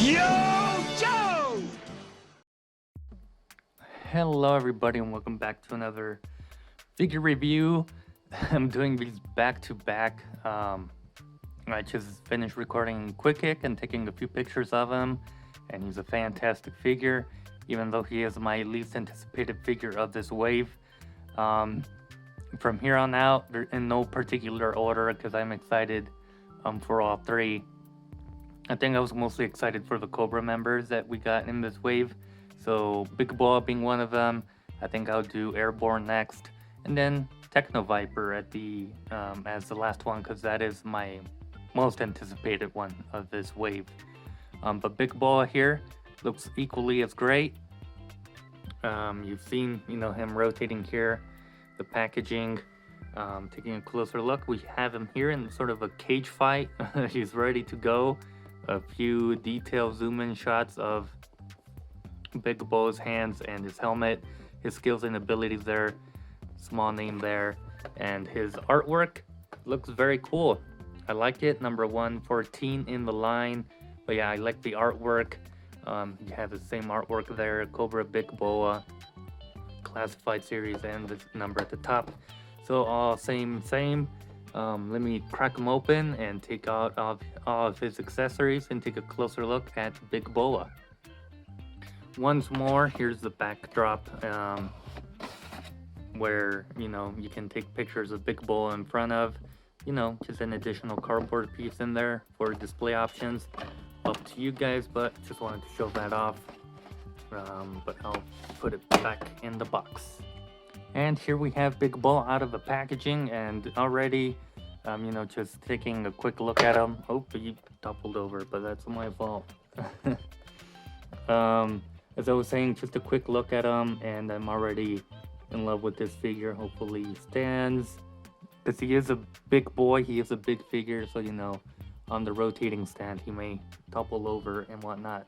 Yo, Joe! Hello everybody and welcome back to another figure review. I'm doing these back to back. I just finished recording Quick Kick and taking a few pictures of him, and he's a fantastic figure, even though he is my least anticipated figure of this wave. From here on out, they're in no particular order because I'm excited for all three. I think I was mostly excited for the Cobra members that we got in this wave. So Big Boa being one of them. I think I'll do Airborne next, and then Techno Viper at the as the last one because that is my most anticipated one of this wave. But Big Boa here looks equally as great. You've seen him rotating here, the packaging. Taking a closer look, we have him here in sort of a cage fight. He's ready to go. A few detailed zoom-in shots of Big Boa's hands and his helmet, his skills and abilities there, small name there, and his artwork looks very cool. I like it. Number 114 in the line, but yeah, I like the artwork. You have the same artwork there, Cobra, Big Boa, classified series, and this number at the top. So all same. Let me crack them open and take out all of his accessories and take a closer look at Big Boa. Once more, here's the backdrop where you can take pictures of Big Boa in front of, just an additional cardboard piece in there for display options. Up to you guys, but just wanted to show that off. But I'll put it back in the box. And here we have Big Boa out of the packaging, and already, just taking a quick look at him. Oh, he toppled over, but that's my fault. As I was saying, just a quick look at him, and I'm already in love with this figure. Hopefully he stands. Because he is a big boy, he is a big figure, so on the rotating stand, he may topple over and whatnot.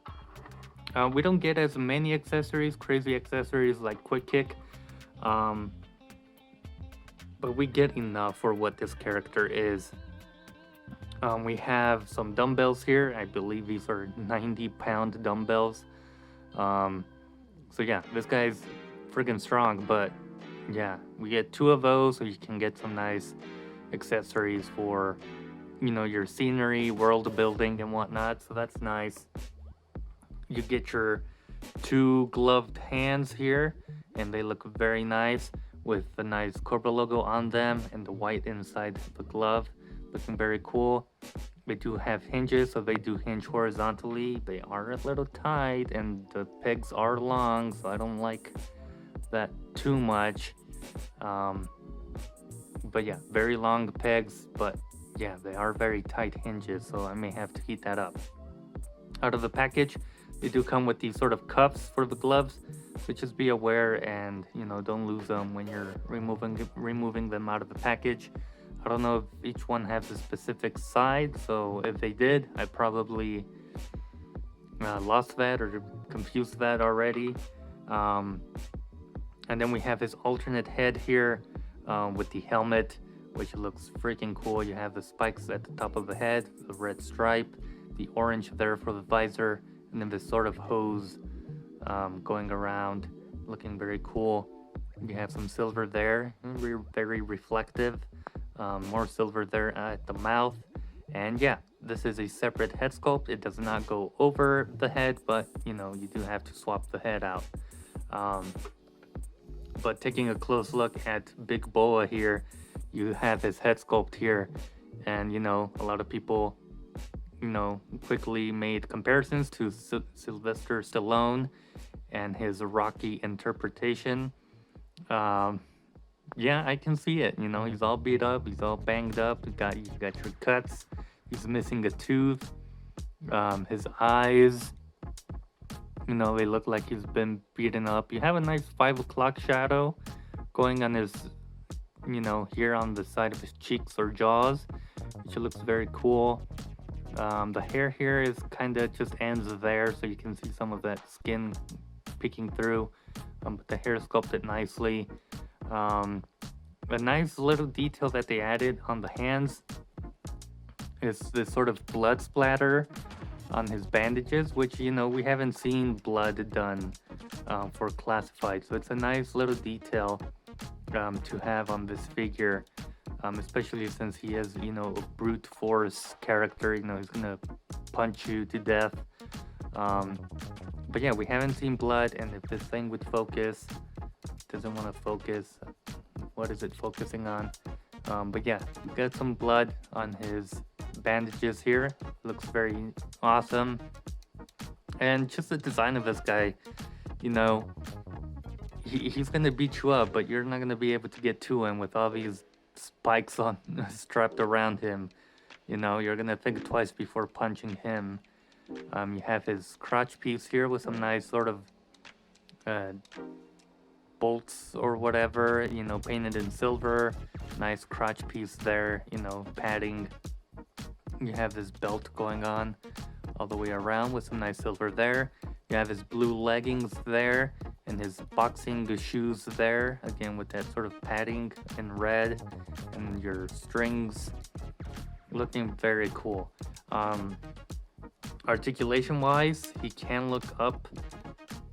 We don't get as many accessories, crazy accessories like Quick Kick. But we get enough for what this character is. We have some dumbbells here. I believe these are 90-pound dumbbells. So yeah, this guy's friggin' strong, but yeah, we get 2 of those so you can get some nice accessories for, your scenery, world building and whatnot. So that's nice. You get your 2 gloved hands here, and they look very nice with the nice Cobra logo on them and the white inside the glove, looking very cool. They do have hinges, so they do hinge horizontally. They are a little tight and the pegs are long, so I don't like that too much. But yeah, very long pegs, but yeah, they are very tight hinges, so I may have to heat that up. Out of the package, they do come with these sort of cuffs for the gloves, so just be aware and don't lose them when you're removing them out of the package. I don't know if each one has a specific side, so if they did, I probably lost that or confused that already. And then we have his alternate head here with the helmet, which looks freaking cool. You have the spikes at the top of the head, the red stripe, the orange there for the visor, and then this sort of hose going around, looking very cool. You have some silver there, very reflective. More silver there at the mouth. And yeah, this is a separate head sculpt. It does not go over the head, but you do have to swap the head out. But taking a close look at Big Boa here, you have his head sculpt here, and a lot of people quickly made comparisons to Sylvester Stallone and his Rocky interpretation. Yeah, I can see it. He's all beat up, he's all banged up. You got your cuts. He's missing a tooth. His eyes, they look like he's been beaten up. You have a nice 5 o'clock shadow going on his, here on the side of his cheeks or jaws, which looks very cool. The hair here is kind of just ends there, so you can see some of that skin peeking through. But the hair sculpted nicely. A nice little detail that they added on the hands is this sort of blood splatter on his bandages, which, you know, we haven't seen blood done for classified. So it's a nice little detail to have on this figure, especially since he is, you know, a brute force character. You know, he's gonna punch you to death. Um, but yeah, we haven't seen blood, and if this thing would focus, doesn't want to focus. What is it focusing on? But yeah, got some blood on his bandages here. Looks very awesome. And just the design of this guy, you know, he's gonna beat you up, but you're not gonna be able to get to him with all these spikes on strapped around him. You know, you're gonna think twice before punching him. You have his crotch piece here with some nice sort of uh, bolts or whatever, you know, painted in silver. Nice crotch piece there, you know, padding. You have his belt going on all the way around with some nice silver there. You have his blue leggings there and his boxing shoes there, again with that sort of padding in red, and your strings looking very cool. Articulation wise, he can look up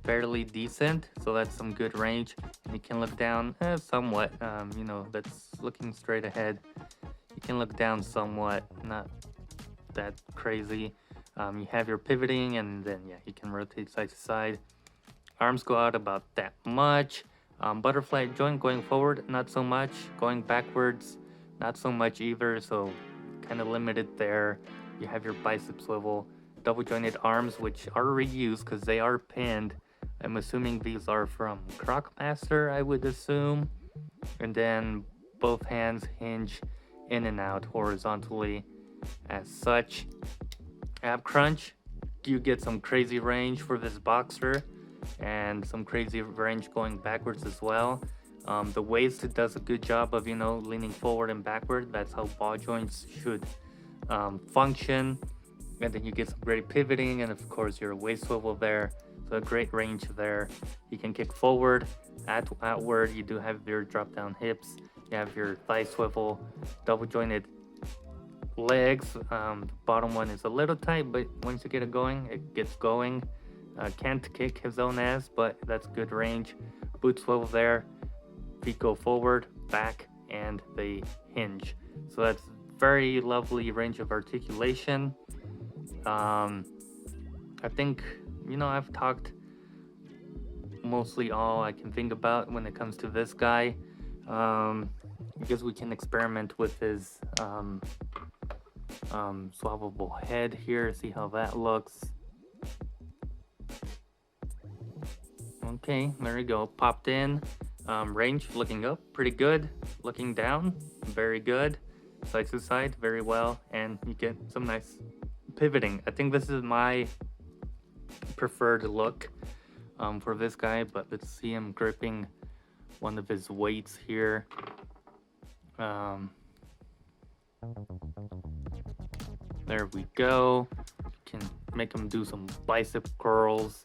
fairly decent, so that's some good range. And he can look down somewhat, you know, that's looking straight ahead. You can look down somewhat, not that crazy. You have your pivoting, and then yeah, you can rotate side to side. Arms go out about that much. Butterfly joint going forward, not so much. Going backwards, not so much either, so kind of limited there. You have your bicep swivel. Double jointed arms, which are reused because they are pinned. I'm assuming these are from Crocmaster, I would assume. And then both hands hinge in and out horizontally as such. Ab crunch, you get some crazy range for this boxer and some crazy range going backwards as well. The waist, it does a good job of, you know, leaning forward and backward. That's how ball joints should function. And then you get some great pivoting, and of course your waist swivel there. So a great range there. You can kick forward, outward. You do have your drop down hips. You have your thigh swivel, double jointed legs. The bottom one is a little tight, but once you get it going, it gets going. Can't kick his own ass, but that's good range. Boot swivel there. Feet go forward, back, and they hinge. So that's very lovely range of articulation. I think, you know, I've talked mostly all I can think about when it comes to this guy. I guess we can experiment with his swappable head here, see how that looks. Okay, there we go. Popped in. Range looking up, pretty good. Looking down, very good. Side to side, very well. And you get some nice pivoting. I think this is my preferred look for this guy, but let's see him gripping one of his weights here. There we go. Can make him do some bicep curls.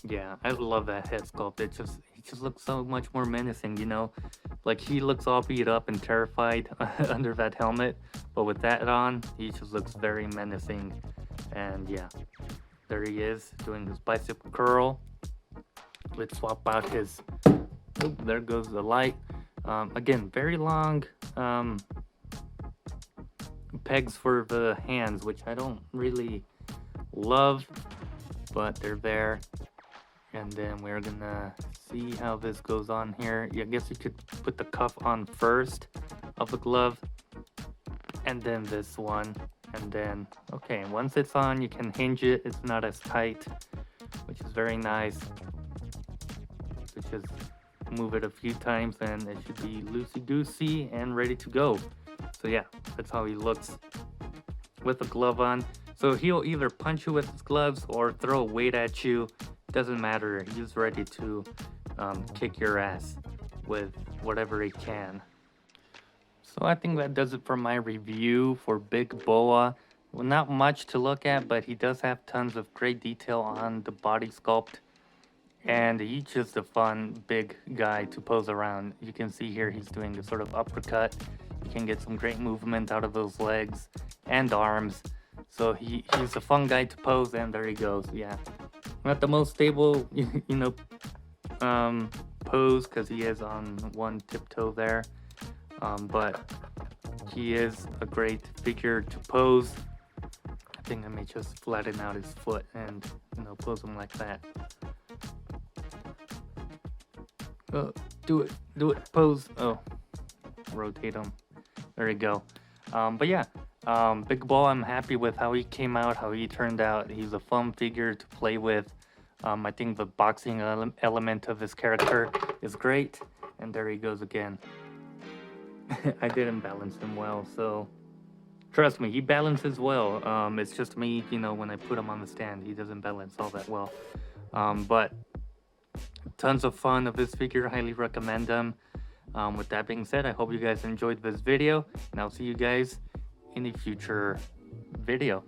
Yeah, I love that head sculpt. He just looks so much more menacing, you know? Like, he looks all beat up and terrified under that helmet, but with that on, he just looks very menacing. And yeah, there he is doing his bicep curl. Let's swap out his, oh, there goes the light. Again, very long pegs for the hands, which I don't really love, but they're there. And then we're gonna see how this goes on here. Yeah, I guess you could put the cuff on first of the glove, and then this one, and then, okay, once it's on, you can hinge it. It's not as tight, which is very nice. So just move it a few times, and it should be loosey-goosey and ready to go. So yeah, that's how he looks with the glove on. So he'll either punch you with his gloves or throw a weight at you. Doesn't matter, he's ready to kick your ass with whatever he can. So I think that does it for my review for Big Boa. Well, not much to look at, but he does have tons of great detail on the body sculpt. And he's just a fun big guy to pose around. You can see here he's doing a sort of uppercut. You can get some great movement out of those legs and arms. So he's a fun guy to pose, and there he goes. Yeah, not the most stable, pose because he is on one tiptoe there. But he is a great figure to pose. I think I may just flatten out his foot and pose him like that. Do it, pose. Oh, rotate him. There you go. But yeah, Big Boa, I'm happy with how he came out, how he turned out. He's a fun figure to play with. I think the boxing element of his character is great. And there he goes again. I didn't balance him well, so trust me, he balances well. It's just me, when I put him on the stand, he doesn't balance all that well. But tons of fun of this figure, highly recommend them. With that being said, I hope you guys enjoyed this video, and I'll see you guys in a future video.